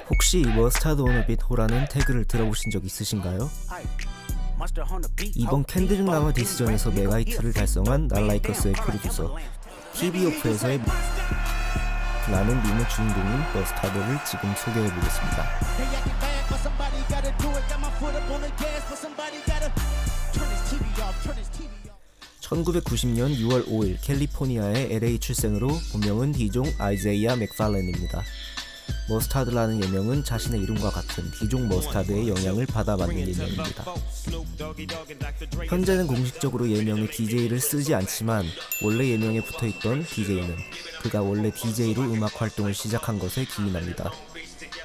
혹시 머스타드 오너 빛 호라는 태그를 들어보신 적 있으신가요? 이번 캔드릭 라마 디스전에서 메가히트를 달성한 날라이커스의 프로듀서 TV오프에서의 라는 밈의 주인공인 머스타드를 지금 소개해보겠습니다. 1990년 6월 5일 캘리포니아의 LA 출생으로 본명은 디종 아이제이아 맥팔렌입니다. 머스타드라는 예명은 자신의 이름과 같은 디종 머스타드의 영향을 받아 만든 예명입니다. 현재는 공식적으로 예명에 DJ를 쓰지 않지만 원래 예명에 붙어있던 DJ는 그가 원래 DJ로 음악 활동을 시작한 것에 기인합니다.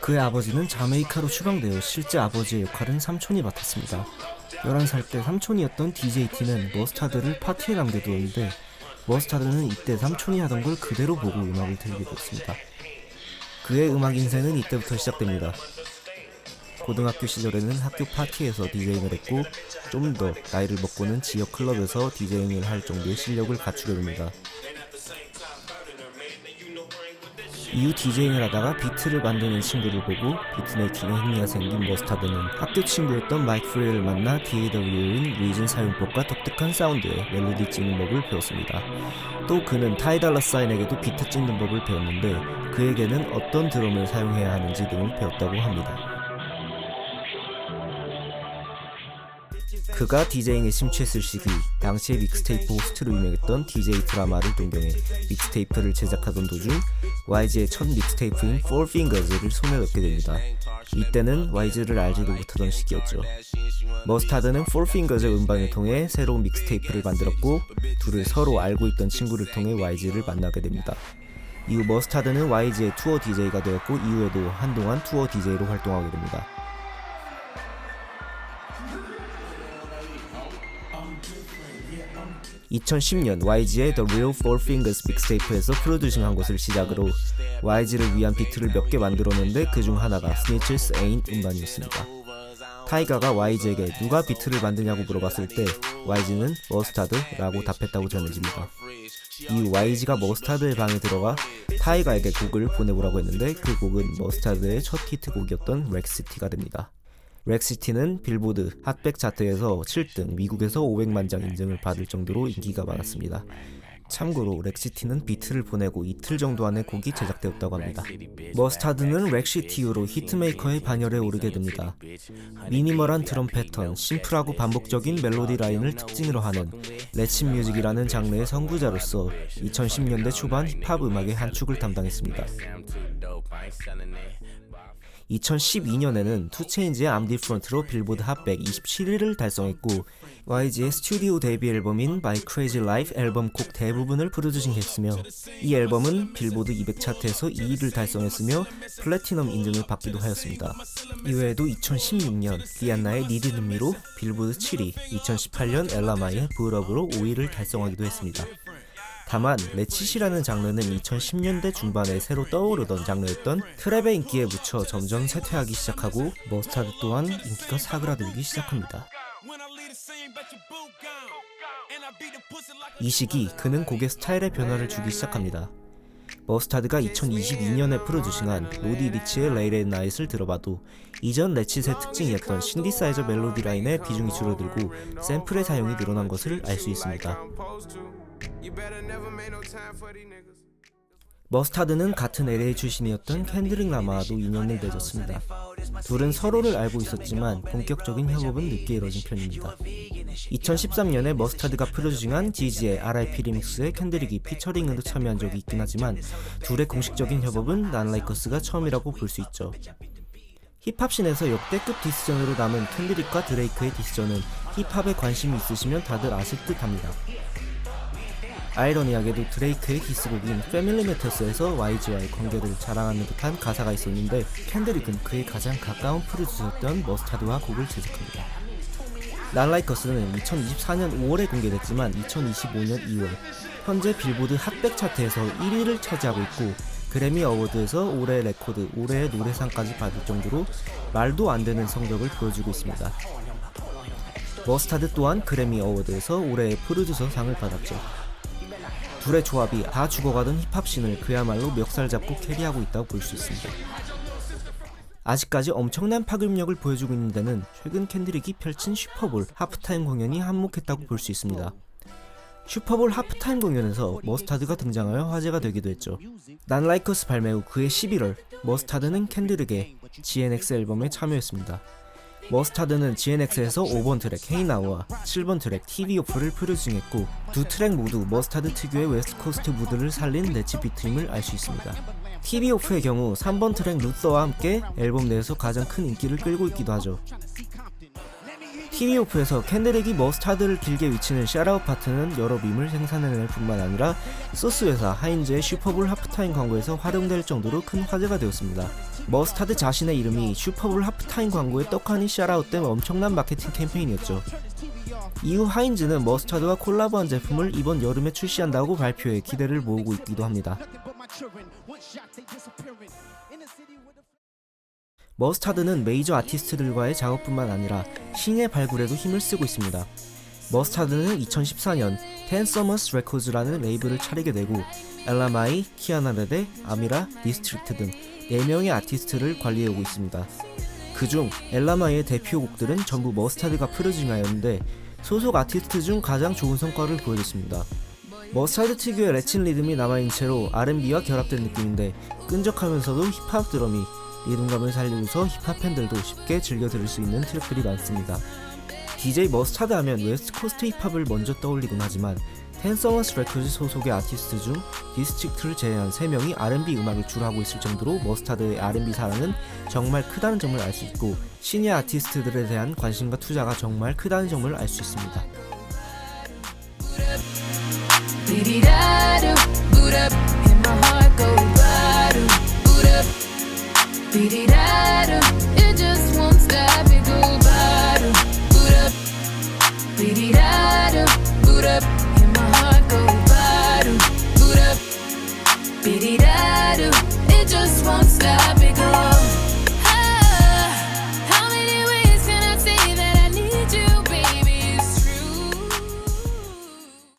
그의 아버지는 자메이카로 추방되어 실제 아버지의 역할은 삼촌이 맡았습니다. 11살 때 삼촌이었던 DJ T는 머스타드를 파티에 남겨두었는데 머스타드는 이때 삼촌이 하던 걸 그대로 보고 음악을 들게 되었습니다. 그의 음악 인생은 이때부터 시작됩니다. 고등학교 시절에는 학교 파티에서 디제잉을 했고 좀 더 나이를 먹고는 지역 클럽에서 디제잉을 할 정도의 실력을 갖추게 됩니다. 이후 디제잉을 하다가 비트를 만드는 친구를 보고 비트메이킹에 흥미가 생긴 머스타드는 학교 친구였던 마이크 프레이를 만나 DAW인 리즌 사용법과 독특한 사운드에 멜로디 찍는 법을 배웠습니다. 또 그는 타이 달라 사인에게도 비트 찍는 법을 배웠는데 그에게는 어떤 드럼을 사용해야 하는지 등을 배웠다고 합니다. 그가 디제잉에 심취했을 시기, 당시의 믹스테이프 호스트로 유명했던 DJ 드라마를 동경해 믹스테이프를 제작하던 도중 YG의 첫 믹스테이프인 Four Fingers를 손에 넣게 됩니다. 이때는 YG를 알지도 못하던 시기였죠. 머스타드는 Four Fingers의 음반을 통해 새로운 믹스테이프를 만들었고 둘을 서로 알고 있던 친구를 통해 YG를 만나게 됩니다. 이후 머스타드는 YG의 투어 DJ가 되었고 이후에도 한동안 투어 DJ로 활동하게 됩니다. 2010년 YG의 The Real Four Fingers 믹스테이프에서 프로듀싱한 것을 시작으로 YG를 위한 비트를 몇 개 만들었는데 그중 하나가 Snitches Ain't 음반이었습니다. 타이가가 YG에게 누가 비트를 만드냐고 물어봤을 때 YG는 머스타드라고 답했다고 전해집니다. 이후 YG가 머스타드의 방에 들어가 타이가에게 곡을 보내보라고 했는데 그 곡은 머스타드의 첫 히트곡이었던 렉시티가 됩니다. 렉시티는 빌보드 핫백 차트에서 7등, 미국에서 500만 장 인증을 받을 정도로 인기가 많았습니다. 참고로 렉시티는 비트를 보내고 이틀 정도 안에 곡이 제작되었다고 합니다. 머스타드는 렉시티 이후로 히트메이커의 반열에 오르게 됩니다. 미니멀한 드럼 패턴, 심플하고 반복적인 멜로디 라인을 특징으로 하는 렛친 뮤직이라는 장르의 선구자로서 2010년대 초반 힙합 음악의 한 축을 담당했습니다. 2012년에는 투체인즈의 I'm Different로 빌보드 핫백 27위를 달성했고 YG의 스튜디오 데뷔 앨범인 My Crazy Life 앨범 곡 대부분을 프로듀싱했으며 이 앨범은 빌보드 200 차트에서 2위를 달성했으며 플래티넘 인증을 받기도 하였습니다. 이외에도 2016년 리안나의 Need Me로 빌보드 7위, 2018년 엘라마의 브럽으로 5위를 달성하기도 했습니다. 다만 레치시라는 장르는 2010년대 중반에 새로 떠오르던 장르였던 트랩의 인기에 묻혀 점점 쇠퇴하기 시작하고 머스타드 또한 인기가 사그라들기 시작합니다. 이 시기 그는 곡의 스타일에 변화를 주기 시작합니다. 머스타드가 2022년에 프로듀싱한 로디 리치의 Late at Night을 들어봐도 이전 레치의 특징이었던 신디사이저 멜로디 라인의 비중이 줄어들고 샘플의 사용이 늘어난 것을 알 수 있습니다. 머스타드는 같은 LA 출신이었던 캔드릭 라마와도 인연을 맺었습니다. 둘은 서로를 알고 있었지만 본격적인 협업은 늦게 이뤄진 편입니다. 2013년에 머스타드가 프로듀싱한 지지의 RIP 리믹스에 캔드릭이 피처링으로 참여한 적이 있긴 하지만 둘의 공식적인 협업은 난라이커스가 처음이라고 볼 수 있죠. 힙합씬에서 역대급 디스전으로 남은 캔드릭과 드레이크의 디스전은 힙합에 관심이 있으시면 다들 아실 듯 합니다. 아이러니하게도 드레이크의 디스곡인 패밀리 매터스에서 YG와의 관계를 자랑하는 듯한 가사가 있었는데 캔드릭은 그의 가장 가까운 프로듀서였던 머스타드와 곡을 제작합니다. 난라이커스는 2024년 5월에 공개됐지만 2025년 2월 현재 빌보드 핫백 차트에서 1위를 차지하고 있고 그래미 어워드에서 올해의 레코드, 올해의 노래상까지 받을 정도로 말도 안 되는 성적을 보여주고 있습니다. 머스타드 또한 그래미 어워드에서 올해의 프로듀서 상을 받았죠. 둘의 조합이 다 죽어가던 힙합씬을 그야말로 멱살 잡고 캐리하고 있다고 볼 수 있습니다. 아직까지 엄청난 파급력을 보여주고 있는 데는 최근 켄드릭이 펼친 슈퍼볼 하프타임 공연이 한몫했다고 볼 수 있습니다. 슈퍼볼 하프타임 공연에서 머스타드가 등장하여 화제가 되기도 했죠. 난 라이크 어스 발매 후 그해 11월 머스타드는 켄드릭의 GNX 앨범에 참여했습니다. 머스타드는 GNX에서 5번 트랙 헤이 나우와 7번 트랙 TV 오프를 프로듀싱했고 두 트랙 모두 머스타드 특유의 웨스트코스트 무드를 살린 렛츠 비트임을 알 수 있습니다. TV 오프의 경우 3번 트랙 루서와 함께 앨범 내에서 가장 큰 인기를 끌고 있기도 하죠. TV 오프에서 켄드릭이 머스타드를 길게 위치는 샤라웃 파트는 여러 밈을 생산해낼 뿐만 아니라 소스 회사 하인즈의 슈퍼볼 하프타임 광고에서 활용될 정도로 큰 화제가 되었습니다. 머스타드 자신의 이름이 슈퍼볼 하프타임 광고에 떡하니 샤라웃된 엄청난 마케팅 캠페인이었죠. 이후 하인즈는 머스타드와 콜라보한 제품을 이번 여름에 출시한다고 발표해 기대를 모으고 있기도 합니다. 머스타드는 메이저 아티스트들과의 작업뿐만 아니라 신의 발굴에도 힘을 쓰고 있습니다. 머스타드는 2014년 텐서머스 레코즈라는 레이블을 차리게 되고 엘라마이, 키아나레데, 아미라, 디스트릭트 등 4명의 아티스트를 관리해오고 있습니다. 그중 엘라마이의 대표곡들은 전부 머스타드가 프로듀싱하였는데 소속 아티스트 중 가장 좋은 성과를 보여줬습니다. 머스타드 특유의 레친 리듬이 남아있는 채로 R&B와 결합된 느낌인데 끈적하면서도 힙합 드럼이 리듬감을 살리면서 힙합 팬들도 쉽게 즐겨 들을 수 있는 트랙들이 많습니다. DJ 머스타드 하면 웨스트코스트 힙합을 먼저 떠올리곤 하지만 텐서머스 레코즈 소속의 아티스트 중 디스트릭트를 제외한 3명이 R&B 음악을 주로 하고 있을 정도로 머스타드의 R&B 사랑은 정말 크다는 점을 알 수 있고 시니어 아티스트들에 대한 관심과 투자가 정말 크다는 점을 알 수 있습니다. It just won't stop, it go bottom, boot up, boot up, and my heart go bottom, boot up, it just won't stop.